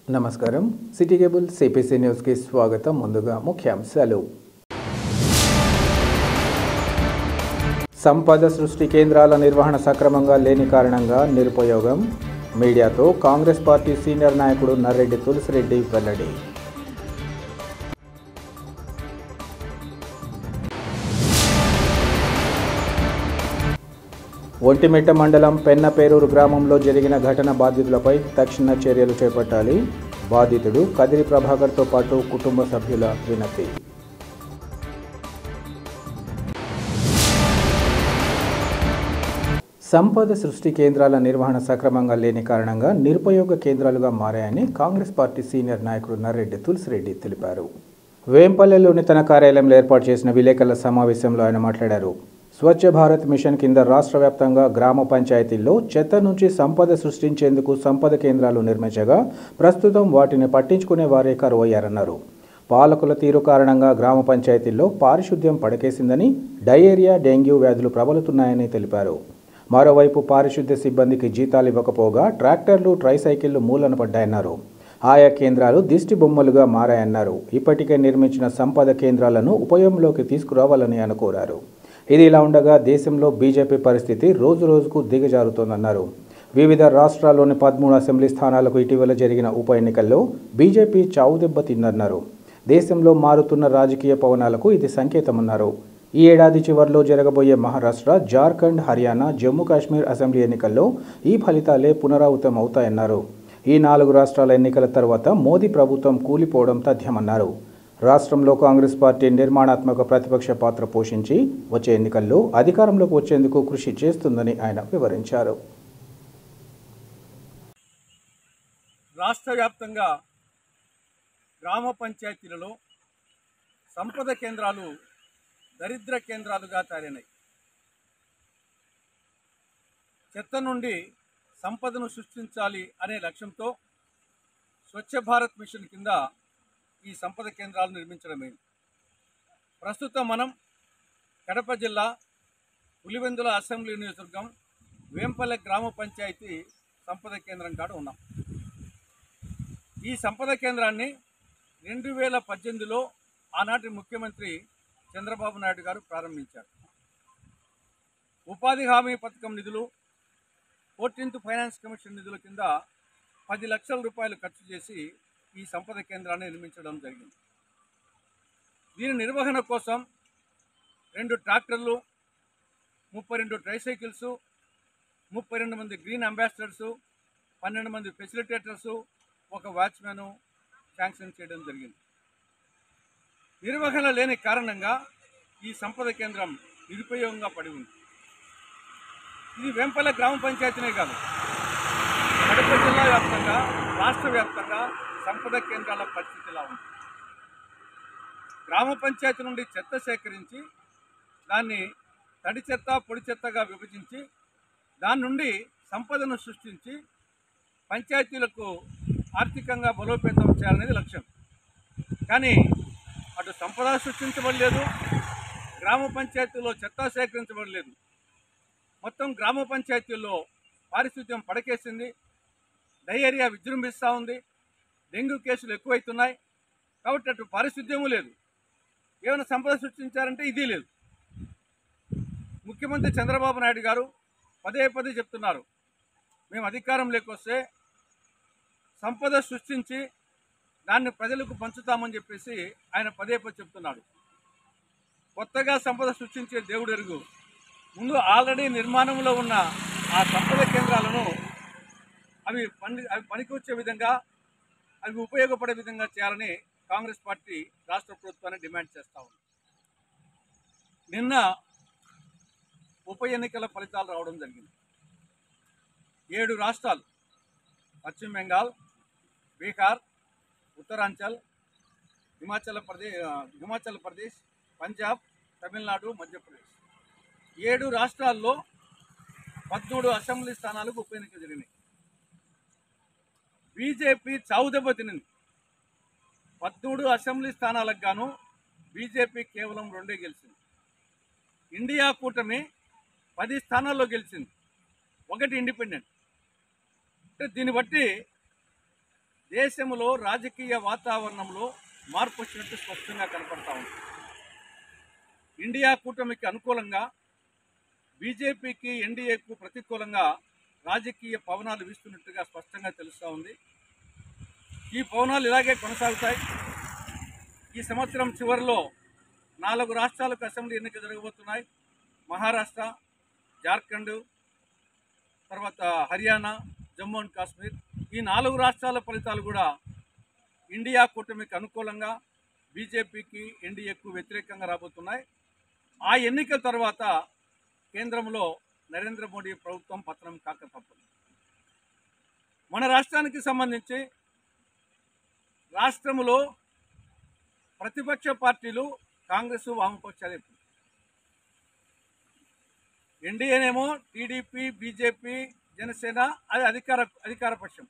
నమస్కారం city cable CPC news కి స్వాగతం. ముందుగా ముఖ్యాంశాలు. సంపద సృష్టి కేంద్రాల నిర్వహణ సక్రమంగా లేని కారణంగా నిరుపయోగం. మీడియాతో కాంగ్రెస్ పార్టీ సీనియర్ నాయకుడు నర్రెడ్డి తులసిరెడ్డి వెల్లడి. ఒంటిమిట్ట మండలం పెన్నపేరూరు గ్రామంలో జరిగిన ఘటన బాధితులపై తక్షణ చర్యలు చేపట్టాలి. బాధితుడు కదిరి ప్రభాకర్తో పాటు కుటుంబ సభ్యుల వినతి. సంపద సృష్టి కేంద్రాల నిర్వహణ సక్రమంగా లేని కారణంగా నిరుపయోగ కేంద్రాలుగా మారాయని కాంగ్రెస్ పార్టీ సీనియర్ నాయకుడు నర్రెడ్డి తులసిరెడ్డి తెలిపారు. వేంపల్లెలోని తన కార్యాలయంలో ఏర్పాటు చేసిన విలేకరుల సమావేశంలో ఆయన మాట్లాడారు. స్వచ్ఛ భారత్ మిషన్ కింద రాష్ట్ర వ్యాప్తంగా గ్రామ పంచాయతీల్లో చెత్త నుంచి సంపద సృష్టించేందుకు సంపద కేంద్రాలు నిర్మించగా ప్రస్తుతం వాటిని పట్టించుకునే వారే కరువయ్యారన్నారు. పాలకుల తీరు కారణంగా గ్రామ పంచాయతీల్లో పారిశుద్ధ్యం పడకేసిందని, డయేరియా, డెంగ్యూ వ్యాధులు ప్రబలుతున్నాయని తెలిపారు. మరోవైపు పారిశుద్ధ్య సిబ్బందికి జీతాలు ఇవ్వకపోగా ట్రాక్టర్లు, ట్రైసైకిళ్లు మూలన పడ్డాయన్నారు. ఆయా కేంద్రాలు దిష్టి బొమ్మలుగా మారాయన్నారు. ఇప్పటికే నిర్మించిన సంపద కేంద్రాలను ఉపయోగంలోకి తీసుకురావాలని ఆయన కోరారు. ఇది ఇలా ఉండగా దేశంలో బీజేపీ పరిస్థితి రోజురోజుకు దిగజారుతోందన్నారు. వివిధ రాష్ట్రాల్లోని 13 అసెంబ్లీ స్థానాలకు ఇటీవల జరిగిన ఉప ఎన్నికల్లో బీజేపీ చావుదెబ్బతిందన్నారు. దేశంలో మారుతున్న రాజకీయ పవనాలకు ఇది సంకేతమన్నారు. ఈ ఏడాది చివరిలో జరగబోయే మహారాష్ట్ర, జార్ఖండ్, హర్యానా, జమ్మూ కాశ్మీర్ అసెంబ్లీ ఎన్నికల్లో ఈ ఫలితాలే పునరావృతం అవుతాయన్నారు. ఈ 4 రాష్ట్రాల ఎన్నికల తర్వాత మోదీ ప్రభుత్వం కూలిపోవడం తథ్యమన్నారు. రాష్ట్రంలో కాంగ్రెస్ పార్టీ నిర్మాణాత్మక ప్రతిపక్ష పాత్ర పోషించి వచ్చే ఎన్నికల్లో అధికారంలోకి వచ్చేందుకు కృషి చేస్తుందని ఆయన వివరించారు. రాష్ట్ర వ్యాప్తంగా గ్రామ పంచాయతీలలో సంపద కేంద్రాలు దరిద్ర కేంద్రాలుగా తయారైనాయి. చెత్త నుండి సంపదను సృష్టించాలి అనే లక్ష్యంతో స్వచ్ఛ భారత్ మిషన్ కింద ఈ సంపద కేంద్రాలు నిర్మించడమైంది. ప్రస్తుతం మనం కడప జిల్లా పులివెందుల అసెంబ్లీ నియోజకవర్గం వేంపల్లె గ్రామ పంచాయతీ సంపద కేంద్రం కాడ ఉన్నాం. ఈ సంపద కేంద్రాన్ని 2018లో ఆనాటి ముఖ్యమంత్రి చంద్రబాబు నాయుడు గారు ప్రారంభించారు. ఉపాధి హామీ పథకం నిధులు, 14th ఫైనాన్స్ కమిషన్ నిధుల కింద 10 లక్షల రూపాయలు ఖర్చు చేసి ఈ సంపద కేంద్రాన్ని నిర్మించడం జరిగింది. దీని నిర్వహణ కోసం 2 ట్రాక్టర్లు, 32 ట్రైసైకిల్స్, 32 మంది గ్రీన్ అంబాసిడర్స్, 12 మంది ఫెసిలిటేటర్స్, 1 వాచ్మెన్ శాంక్షన్ చేయడం జరిగింది. నిర్వహణ లేని కారణంగా ఈ సంపద కేంద్రం నిరుపయోగంగా పడి ఉంది. ఇది వేంపల్లె గ్రామ పంచాయతీనే కాదు, కడప జిల్లా వ్యాప్తంగా, రాష్ట్ర వ్యాప్తంగా సంపద కేంద్రాల పరిస్థితి ఇలా ఉంది. గ్రామ పంచాయతీ నుండి చెత్త సేకరించి దాన్ని తడి చెత్త, పొడి చెత్తగా విభజించి దాని నుండి సంపదను సృష్టించి పంచాయతీలకు ఆర్థికంగా బలోపేతం చేయాలనేది లక్ష్యం. కానీ అటు సంపద సృష్టించబడలేదు, గ్రామ పంచాయతీలో చెత్త సేకరించబడలేదు. మొత్తం గ్రామ పంచాయతీల్లో పారిశుద్ధ్యం పడకేసింది, డయేరియా విజృంభిస్తూ ఉంది, డెంగ్యూ కేసులు ఎక్కువైతున్నాయి. కాబట్టి అటు పారిశుద్ధ్యము లేదు, ఏమైనా సంపద సృష్టించారంటే ఇది లేదు. ముఖ్యమంత్రి చంద్రబాబు నాయుడు గారు పదే చెప్తున్నారు, మేము అధికారంలోకి వస్తే సంపద సృష్టించి దాన్ని ప్రజలకు పంచుతామని చెప్పేసి ఆయన పదే చెప్తున్నాడు. కొత్తగా సంపద సృష్టించే దేవుడు ఎరుగు. ముందు ఆల్రెడీ నిర్మాణంలో ఉన్న ఆ సంపద కేంద్రాలను అవి పనికి వచ్చే విధంగా, అవి ఉపయోగపడే విధంగా చేయాలని కాంగ్రెస్ పార్టీ రాష్ట్ర ప్రభుత్వాన్ని డిమాండ్ చేస్తూ ఉంది. నిన్న ఉప ఎన్నికల ఫలితాలు రావడం జరిగింది. 7 రాష్ట్రాలు, పశ్చిమ బెంగాల్, బీహార్, ఉత్తరాంచల్, హిమాచల్ ప్రదేశ్, పంజాబ్, తమిళనాడు, మధ్యప్రదేశ్, 7 రాష్ట్రాల్లో 13 అసెంబ్లీ స్థానాలకు ఉప ఎన్నిక జరిగినాయి. బీజేపీ చావుదెబ్బ తినింది. 13 అసెంబ్లీ స్థానాలకు గాను బీజేపీ కేవలం 2 గెలిచింది. ఇండియా కూటమి 10 స్థానాల్లో గెలిచింది, 1 ఇండిపెండెంట్. అంటే దీన్ని బట్టి దేశంలో రాజకీయ వాతావరణంలో మార్పు వచ్చినట్టు స్పష్టంగా కనపడతా ఉంది. ఇండియా కూటమికి అనుకూలంగా, బీజేపీకి ఎన్డీఏకు ప్రతికూలంగా రాజకీయ పవనాలు వీస్తున్నట్టుగా స్పష్టంగా తెలుస్తూ ఉంది. ఈ పవనాలు ఇలాగే కొనసాగుతాయి. ఈ సంవత్సరం చివరిలో 4 రాష్ట్రాలకు అసెంబ్లీ ఎన్నికలు జరగబోతున్నాయి. మహారాష్ట్ర, జార్ఖండ్, తర్వాత హర్యానా, జమ్మూ అండ్ కాశ్మీర్. ఈ 4 రాష్ట్రాల ఫలితాలు కూడా ఇండియా కూటమికి అనుకూలంగా, బీజేపీకి ఎన్డీఏకు వ్యతిరేకంగా రాబోతున్నాయి. ఆ ఎన్నికల తర్వాత కేంద్రంలో నరేంద్ర మోడీ ప్రభుత్వం పతనం కాక తప్పదు. మన రాష్ట్రానికి సంబంధించి రాష్ట్రంలో ప్రతిపక్ష పార్టీలు కాంగ్రెస్, వామపక్షాలు. ఎన్డీఏనేమో టీడీపీ, బీజేపీ, జనసేన, అది అధికార పక్షం.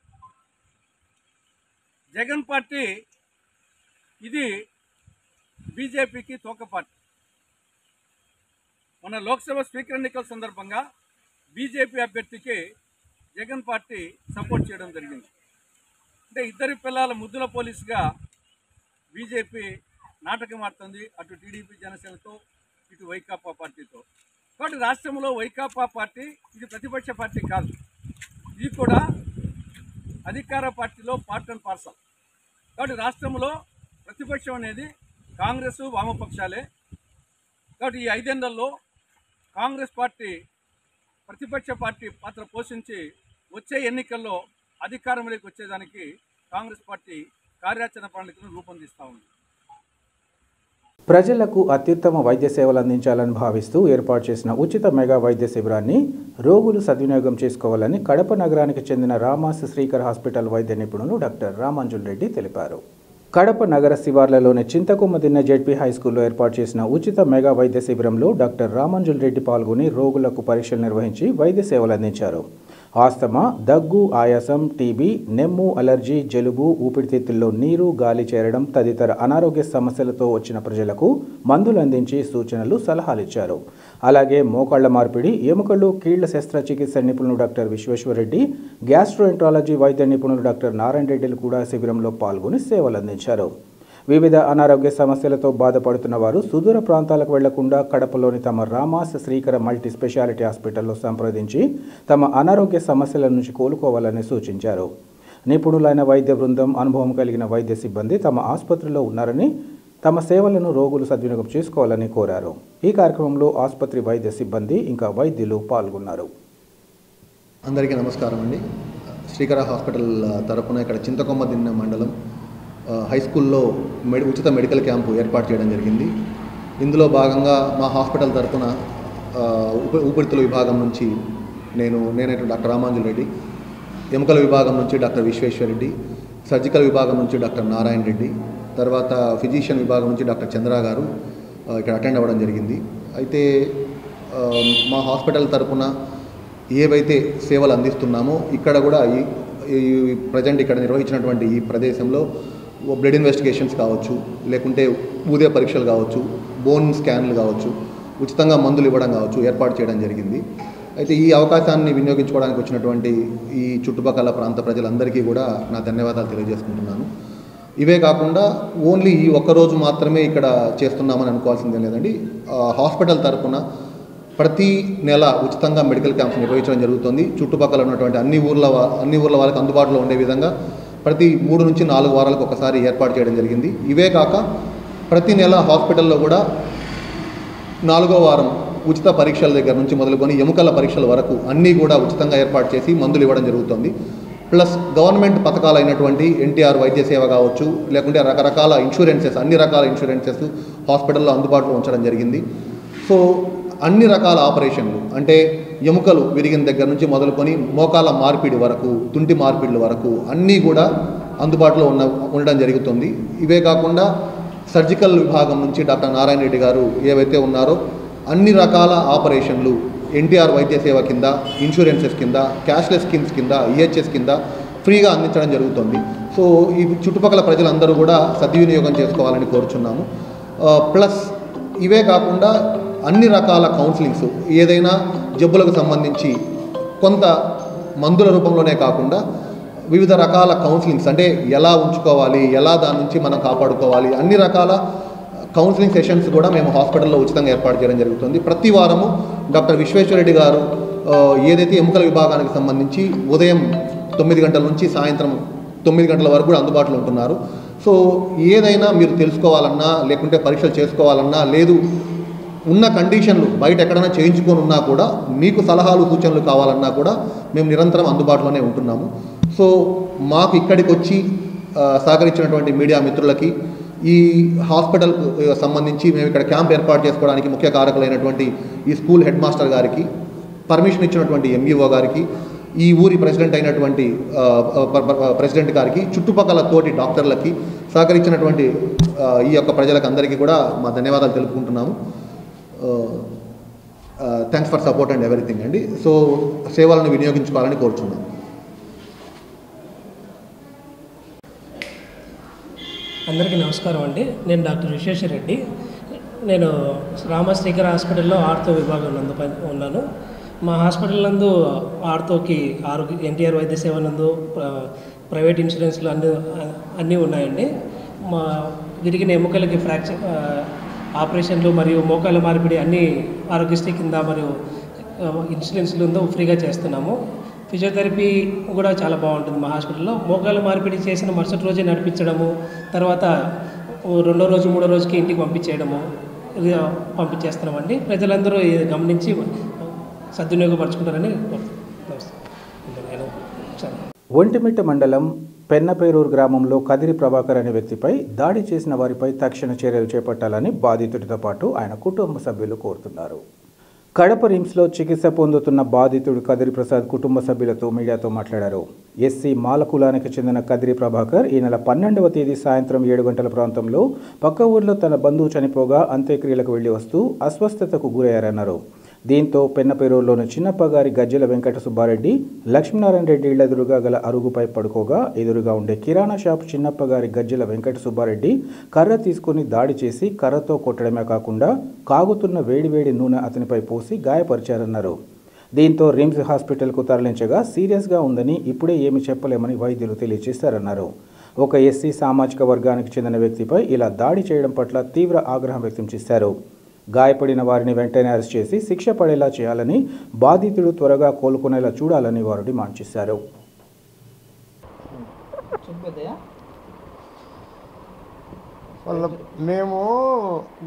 జగన్ పార్టీ ఇది బీజేపీకి తోక పార్టీ. మన లోక్సభ స్పీకర్ ఎన్నికల సందర్భంగా బీజేపీ అభ్యర్థికి జగన్ పార్టీ సపోర్ట్ చేయడం జరిగింది. అంటే ఇద్దరి పిల్లల ముద్దుల పోలీసుగా బీజేపీ నాటకం ఆడుతుంది, అటు టీడీపీ జనసేనతో, ఇటు వైకాపా పార్టీతో. కాబట్టి రాష్ట్రంలో వైకాపా పార్టీ ఇది ప్రతిపక్ష పార్టీ కాదు, ఇది కూడా అధికార పార్టీలో పార్ట్ అండ్ పార్సల్. కాబట్టి రాష్ట్రంలో ప్రతిపక్షం అనేది కాంగ్రెస్, వామపక్షాలే. కాబట్టి ఈ 5 ఏళ్లలో కాంగ్రెస్ పార్టీ ప్రతిపక్ష పార్టీ పాత్ర పోషించి వచ్చే ఎన్నికల్లో అధికారంలోకి వచ్చేదానికి కాంగ్రెస్ పార్టీ కార్యాచరణ ప్రణాళికను రూపొందిస్తూ ఉంది. ప్రజలకు అత్యుత్తమ వైద్య సేవలు అందించాలని భావిస్తూ ఏర్పాటు చేసిన ఉచిత మెగా వైద్య శిబిరాన్ని రోగులు సద్వినియోగం చేసుకోవాలని కడప నగరానికి చెందిన రామాస్ శ్రీకర్ హాస్పిటల్ వైద్య నిపుణులు డాక్టర్ రామాంజుల్ రెడ్డి తెలిపారు. కడప నగర శివార్లలోని చింతకొమ్మదిన్న జెడ్పీ హైస్కూల్లో ఏర్పాటు చేసిన ఉచిత మెగా వైద్య శిబిరంలో డాక్టర్ రామాంజుల్ రెడ్డి పాల్గొని రోగులకు పరీక్షలు నిర్వహించి వైద్య సేవలు అందించారు. ఆస్తమా, దగ్గు, ఆయాసం, టీబీ, నెమ్ము, అలర్జీ, జలుబు, ఊపిరితిత్తుల్లో నీరు, గాలి చేరడం తదితర అనారోగ్య సమస్యలతో వచ్చిన ప్రజలకు మందులు అందించి సూచనలు, సలహాలు ఇచ్చారు. అలాగే మోకాళ్ల మార్పిడి, ఎముకలు, కీళ్ల శస్త్రచికిత్స నిపుణులు డాక్టర్ విశ్వేశ్వరరెడ్డి, గ్యాస్ట్రోఎంట్రాలజీ వైద్య నిపుణులు డాక్టర్ నారాయణ రెడ్డిలు కూడా శిబిరంలో పాల్గొని సేవలు అందించారు. వివిధ అనారోగ్య సమస్యలతో బాధపడుతున్న వారు సుదూర ప్రాంతాలకు వెళ్లకుండా కడపలోని తమ రామాస్ శ్రీకర మల్టీ స్పెషాలిటీ హాస్పిటల్లో సంప్రదించి తమ అనారోగ్య సమస్యల నుంచి కోలుకోవాలని సూచించారు. నిపుణులైన వైద్య బృందం, అనుభవం కలిగిన వైద్య సిబ్బంది తమ ఆసుపత్రిలో ఉన్నారని, తమ సేవలను రోగులు సద్వినియోగం చేసుకోవాలని కోరారు. ఈ కార్యక్రమంలో ఆసుపత్రి వైద్య సిబ్బంది ఇంకా వైద్యులు పాల్గొన్నారు. అందరికీ నమస్కారం అండి. శ్రీకర హాస్పిటల్ తరపున ఇక్కడ చింతకొమ్మదిన్న మండలం హై స్కూల్లో ఉచిత మెడికల్ క్యాంపు ఏర్పాటు చేయడం జరిగింది. ఇందులో భాగంగా మా హాస్పిటల్ తరపున ఊపిరితిత్తుల విభాగం నుంచి నేనైతే డాక్టర్ రామాంజుల్ రెడ్డి, ఎముకల విభాగం నుంచి డాక్టర్ విశ్వేశ్వరరెడ్డి, సర్జికల్ విభాగం నుంచి డాక్టర్ నారాయణ రెడ్డి, తర్వాత ఫిజిషియన్ విభాగం నుంచి డాక్టర్ చంద్ర గారు ఇక్కడ అటెండ్ అవ్వడం జరిగింది. అయితే మా హాస్పిటల్ తరపున ఏవైతే సేవలు అందిస్తున్నామో ఇక్కడ కూడా ఈ ప్రజెంట్ ఇక్కడ నిర్వహించినటువంటి ఈ ప్రదేశంలో బ్లడ్ ఇన్వెస్టిగేషన్స్ కావచ్చు, లేకుంటే ఊదే పరీక్షలు కావచ్చు, బోన్ స్కాన్లు కావచ్చు, ఉచితంగా మందులు ఇవ్వడం కావచ్చు ఏర్పాటు చేయడం జరిగింది. అయితే ఈ అవకాశాన్ని వినియోగించుకోవడానికి వచ్చినటువంటి ఈ చుట్టుపక్కల ప్రాంత ప్రజలందరికీ కూడా నా ధన్యవాదాలు తెలియజేసుకుంటున్నాను. ఇవే కాకుండా ఓన్లీ ఈ ఒక్కరోజు మాత్రమే ఇక్కడ చేస్తున్నామని అనుకోవాల్సిందే లేదండి. హాస్పిటల్ తరపున ప్రతి నెల ఉచితంగా మెడికల్ క్యాంప్స్ నిర్వహించడం జరుగుతుంది. చుట్టుపక్కల ఉన్నటువంటి అన్ని ఊర్ల వాళ్ళకి అందుబాటులో ఉండే విధంగా ప్రతి 3 నుంచి 4 వారాలకు ఒకసారి ఏర్పాటు చేయడం జరిగింది. ఇవే కాక ప్రతి నెల హాస్పిటల్లో కూడా 4వ వారం ఉచిత పరీక్షల దగ్గర నుంచి మొదలుకొని ఎముకల పరీక్షల వరకు అన్నీ కూడా ఉచితంగా ఏర్పాటు చేసి మందులు ఇవ్వడం జరుగుతుంది. ప్లస్ గవర్నమెంట్ పథకాలైనటువంటి ఎన్టీఆర్ వైద్య సేవ కావచ్చు, లేకుంటే రకరకాల ఇన్సూరెన్సెస్, అన్ని రకాల ఇన్సూరెన్సెస్ హాస్పిటల్లో అందుబాటులో ఉంచడం జరిగింది. సో అన్ని రకాల ఆపరేషన్లు అంటే ఎముకలు విరిగిన దగ్గర నుంచి మొదలుకొని మోకాల మార్పిడి వరకు, తుంటి మార్పిడిల వరకు అన్నీ కూడా అందుబాటులో ఉండడం జరుగుతుంది. ఇవే కాకుండా సర్జికల్ విభాగం నుంచి డాక్టర్ నారాయణ రెడ్డి గారు ఏవైతే ఉన్నారో అన్ని రకాల ఆపరేషన్లు ఎన్టీఆర్ వైద్య సేవ కింద, ఇన్సూరెన్సెస్ కింద, క్యాష్లెస్ స్కీమ్స్ కింద, ఈహెచ్ఎస్ కింద ఫ్రీగా అందించడం జరుగుతుంది. సో ఈ చుట్టుపక్కల ప్రజలందరూ కూడా సద్వినియోగం చేసుకోవాలని కోరుచున్నాము. ప్లస్ ఇవే కాకుండా అన్ని రకాల కౌన్సిలింగ్స్, ఏదైనా జబ్బులకు సంబంధించి కొంత మందుల రూపంలోనే కాకుండా వివిధ రకాల కౌన్సిలింగ్స్, అంటే ఎలా ఉంచుకోవాలి, ఎలా దాని నుంచి మనం కాపాడుకోవాలి, అన్ని రకాల కౌన్సిలింగ్ సెషన్స్ కూడా మేము హాస్పిటల్లో ఉచితంగా ఏర్పాటు చేయడం జరుగుతుంది. ప్రతి వారము డాక్టర్ విశ్వేశ్వరరెడ్డి గారు ఏదైతే ఎముకల విభాగానికి సంబంధించి ఉదయం 9 గంటల నుంచి సాయంత్రం 9 గంటల వరకు కూడా అందుబాటులో ఉంటున్నారు. సో ఏదైనా మీరు తెలుసుకోవాలన్నా, లేకుంటే పరీక్షలు చేసుకోవాలన్నా, లేదు ఉన్న కండిషన్లు బయట ఎక్కడైనా చేయించుకొని ఉన్నా కూడా మీకు సలహాలు సూచనలు కావాలన్నా కూడా మేము నిరంతరం అందుబాటులోనే ఉంటున్నాము. సో మాకు ఇక్కడికి వచ్చి సహకరించినటువంటి మీడియా మిత్రులకి, ఈ హాస్పిటల్కు సంబంధించి మేము ఇక్కడ క్యాంప్ ఏర్పాటు చేసుకోవడానికి ముఖ్య కారకులైనటువంటి ఈ స్కూల్ హెడ్ మాస్టర్ గారికి, పర్మిషన్ ఇచ్చినటువంటి ఎంఈఓ గారికి, ఈ ఊరి ప్రెసిడెంట్ అయినటువంటి ప్రెసిడెంట్ గారికి, చుట్టుపక్కల తోటి డాక్టర్లకి, సహకరించినటువంటి ఈ యొక్క ప్రజలకు అందరికీ కూడా మా ధన్యవాదాలు తెలుపుకుంటున్నాము. Thanks for support and everything అండి. సో సేవలను వినియోగించుకోవాలని కోరుచున్నాను. అందరికీ నమస్కారం అండి. నేను డాక్టర్ విశ్వేశ్వరరెడ్డి. నేను రామశ్రీకర్ హాస్పిటల్లో ఆర్థో విభాగం నందు ఉన్నాను. మా హాస్పిటల్ నందు ఆర్థోకి ఎన్టీఆర్ వైద్య సేవ నందు ప్రైవేట్ ఇన్సూరెన్స్లు అన్నీ ఉన్నాయండి. మా విరిగిన ఎముకలకి ఫ్రాక్చర్ ఆపరేషన్లు మరియు మోకాళ్ళ మార్పిడి అన్నీ ఆరోగ్యశ్రీ కింద మరియు ఇన్సూరెన్స్లు ఫ్రీగా చేస్తున్నాము. ఫిజియోథెరపీ కూడా చాలా బాగుంటుంది మా హాస్పిటల్లో. మోకాళ్ళ మార్పిడి చేసిన మరుసటి రోజే నడిపించడము, తర్వాత 2వ రోజు 3వ రోజుకి ఇంటికి పంపించేస్తున్నామండి. ప్రజలందరూ ఇది గమనించి సద్వినియోగపరచుకుంటారని ఒంటిమిట్ట మండలం పెన్నపేరూరు గ్రామంలో కదిరి ప్రభాకర్ అనే వ్యక్తిపై దాడి చేసిన వారిపై తక్షణ చర్యలు చేపట్టాలని బాధితుడితో పాటు ఆయన కుటుంబ సభ్యులు కోరుతున్నారు. కడప రిమ్స్లో చికిత్స పొందుతున్న బాధితుడు కదిరి ప్రసాద్ కుటుంబ సభ్యులతో మీడియాతో మాట్లాడారు. ఎస్సీ మాల కులానికి చెందిన కదిరి ప్రభాకర్ ఈ నెల 12వ తేదీ సాయంత్రం 7 గంటల ప్రాంతంలో పక్క ఊర్లో తన బంధువు చనిపోగా అంత్యక్రియలకు వెళ్లి వస్తూ అస్వస్థతకు గురయ్యారన్నారు. దీంతో పెన్నపేరూరులోని చిన్నప్పగారి గజ్జెల వెంకట సుబ్బారెడ్డి, లక్ష్మీనారాయణ రెడ్డి ఇళ్ల ఎదురుగా గల అరుగుపై పడుకోగా ఎదురుగా ఉండే కిరాణా షాప్ చిన్నప్పగారి గజ్జెల వెంకట సుబ్బారెడ్డి కర్ర తీసుకుని దాడి చేసి కర్రతో కొట్టడమే కాకుండా కాగుతున్న వేడివేడి నూనె అతనిపై పోసి గాయపరిచారన్నారు. దీంతో రిమ్స్ హాస్పిటల్కు తరలించగా సీరియస్గా ఉందని ఇప్పుడే ఏమి చెప్పలేమని వైద్యులు తెలియజేశారన్నారు. ఒక ఎస్సీ సామాజిక వర్గానికి చెందిన వ్యక్తిపై ఇలా దాడి చేయడం పట్ల తీవ్ర ఆగ్రహం వ్యక్తం చేశారు. గాయపడిన వారిని వెంటనే అరెస్ట్ చేసి శిక్ష పడేలా చేయాలని, బాధితుడు త్వరగా కోలుకునేలా చూడాలని వారు డిమాండ్ చేశారు. మేము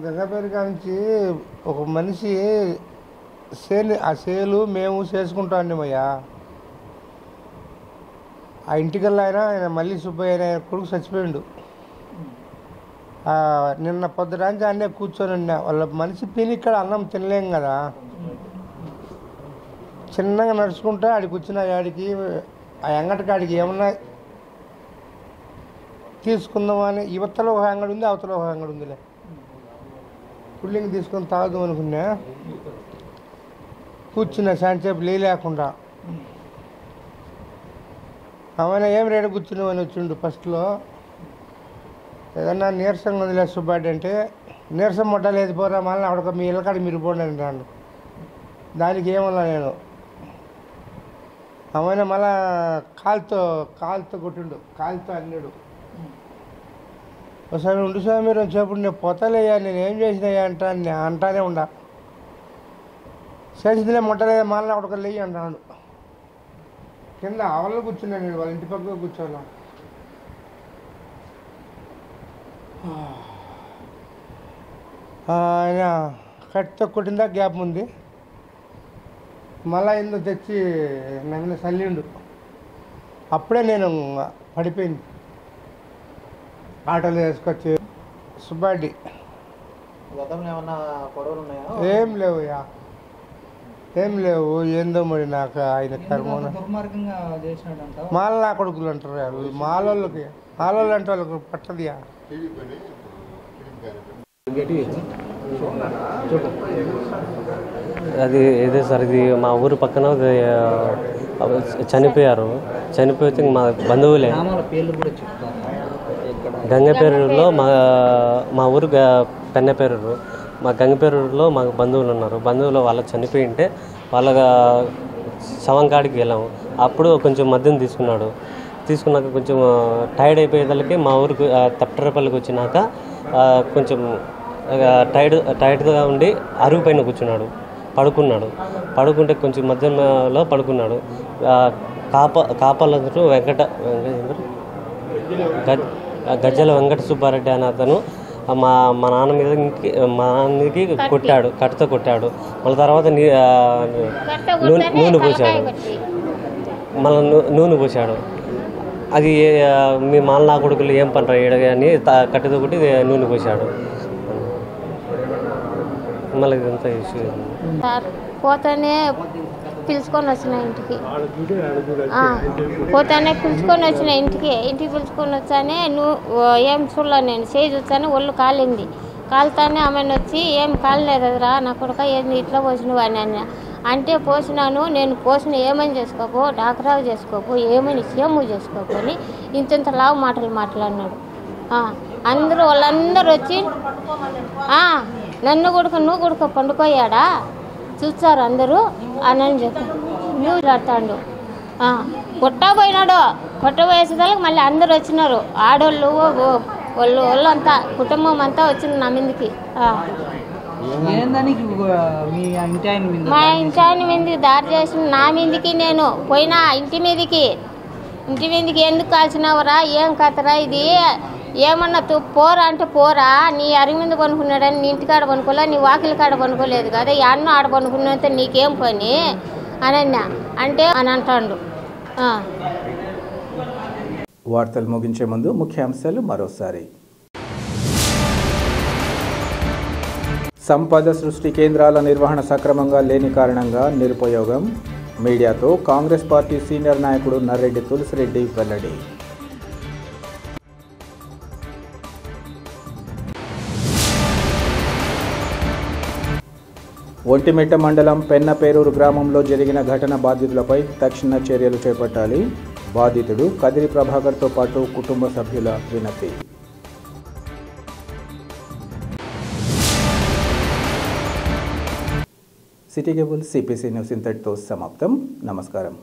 గంగపేరు నుంచి ఒక మనిషి ఆ సేలు మేము చేసుకుంటామయ్యా. ఆ ఇంటికల్లా ఆయన మళ్ళీ సుబ్బయ్య ఆయన కొడుకు చచ్చిపోయిండు. నిన్న పొద్దురాంచి అన్నే కూర్చొని ఉన్నా. వాళ్ళ మనిషి తిని ఇక్కడ అన్నం తినలేం కదా, చిన్నగా నడుచుకుంటా ఆడికి వచ్చిన ఆడికి ఆ అంగటికాడికి ఏమన్నా తీసుకుందామని యువతలో ఒక అంగడి ఉంది, అవతల ఒక అంగడి ఉందిలే. పుల్లింగ్ తీసుకొని తాగుదాం అనుకున్నా. కూర్చున్నా శాంతిసేపు లేకుండా. ఆమె ఏం రేటు కూర్చున్నావు అని వచ్చిండు. ఫస్ట్లో ఏదన్నా నీరసంగా ఉందిలే సుబ్బారెడ్డి అంటే, నీరసం మొట్టలేదు పోరా మళ్ళీ అక్కడ మీ ఇళ్ళకాడ మీరు పోండి అంటాను. దానికి ఏమన్నా నేను ఆమె మళ్ళా కాలుతో కొట్టిండు, కాలుతో అన్నాడు. ఒకసారి ఉండు స్వామి మీరు వచ్చేప్పుడు నేను పొతలేయా, నేను ఏం చేసినాయా అంటానే ఉండా. చేసిందిలే మొట్టలేదు మళ్ళీ అక్కడ లేయి అంటాడు. కింద ఆవల్లో కూర్చున్నాను నేను, వాళ్ళ ఇంటి పక్కన కూర్చోవాలా. ఆయన కట్టితో కొట్టిందా గ్యాప్ ఉంది. మళ్ళా ఏందో తెచ్చి నన్ను చల్లిండు. అప్పుడే నేను పడిపోయింది. ఆటోలో వేసుకొచ్చి సుబ్బారెడ్డి ఏం లేవుయా, ఏం లేవు. ఏందో మరి నాకు ఆయన కర్మ. మాల కొడుకులు అంటారు మాలోళ్ళకి, మాలోళ్ళు అంటే వాళ్ళకి పట్టదియా. అది ఇదే సార్, ఇది మా ఊరు పక్కన చనిపోతే మా బంధువులే. గంగపేరూరులో మా ఊరు పెన్నపేరూరు. మా గంగపేరూరులో మాకు బంధువులు ఉన్నారు. బంధువులు వాళ్ళకి చనిపోయి ఉంటే వాళ్ళ శవం కాడికి వెళ్ళాము. అప్పుడు కొంచెం మద్యం తీసుకున్నాడు. తీసుకున్నాక కొంచెం టైర్డ్ అయిపోయేదానికి మా ఊరికి తప్పటరపల్లికి వచ్చినాక కొంచెం టైర్డ్గా ఉండి అరుగు పైన కూర్చున్నాడు, పడుకుంటే కొంచెం మధ్యలో పడుకున్నాడు. కాపాలంటూ గజ్జల వెంకట సుబ్బారెడ్డి అనే అతను మా నాన్న మీదకి కొట్టాడు, కట్టతో కొట్టాడు. మళ్ళీ తర్వాత నూనె పోసాడు, అది మీ మాల నా కొడుకులు ఏం పని రాయడగా అని కట్టతో కొట్టి నూనె పోసాడు. మళ్ళీ ఇదంతా ఇష్యూ పోతానే పిలుచుకొని వచ్చిన ఇంటికి, పోతానే పిలుచుకొని వచ్చిన ఇంటికి పిలుచుకొని వచ్చానే ఏం చూడలే, నేను చేయి చూస్తానే ఒళ్ళు కాలింది. కాలుతానే ఆమెను వచ్చి ఏం కాలలేదురా నా కొడుక, ఏంది ఇట్లా పోసినవు అని అంటే పోసినాను. నేను పోసిన ఏమని చేసుకోపో, డాక్టరావు చేసుకోపో, ఏమని సేము చేసుకోపోని ఇంత లావు మాటలు మాట్లాడినాడు. వాళ్ళందరూ వచ్చి నన్ను కొడుకు నువ్వు కొడుకు పండుకోయాడా చూస్తారు అందరూ అని చెప్పి నువ్వు ఆడతాడు. కొట్టబోయినాడు, కొట్టబోయేసేదానికి మళ్ళీ అందరు వచ్చినారు, ఆడోళ్ళు వాళ్ళంతా కుటుంబం అంతా వచ్చింది నా మీదకి. మా ఇంటి ఆయన మీదకి దారి చేసిన నా మీదకి నేను పోయినా ఇంటి మీదకి ఎందుకు కాల్చినావురా, ఏం కథరా ఇది, ఏమన్నా పోరా అంటే పోరా, నీ అరుగు మీద పనుకున్నాడని నీ ఇంటికాడ పనుకోలే, నీ వాకిలి కాడ పనుకోలేదు కదా, ఎన్నో ఆడ పనుకున్నంత నీకేం పని అని అంటే అని అంటాడు. వార్తలు ముగించే ముందు ముఖ్యాంశాలు మరోసారి. సంపద సృష్టి కేంద్రాల నిర్వహణ సక్రమంగా లేని కారణంగా నిరుపయోగం, మీడియాతో కాంగ్రెస్ పార్టీ సీనియర్ నాయకుడు నర్రెడ్డి తులసిరెడ్డి వెల్లడి. ఒంటిమిట్ట మండలం పెన్నపేరూరు గ్రామంలో జరిగిన ఘటన బాధితులపై తక్షణ చర్యలు చేపట్టాలి, బాధితుడు కదిరి ప్రభాకర్తో పాటు కుటుంబ సభ్యుల వినతి. సిటీ కేబుల్ సిపిసి న్యూస్ ఇంతటితో సమాప్తం. నమస్కారం.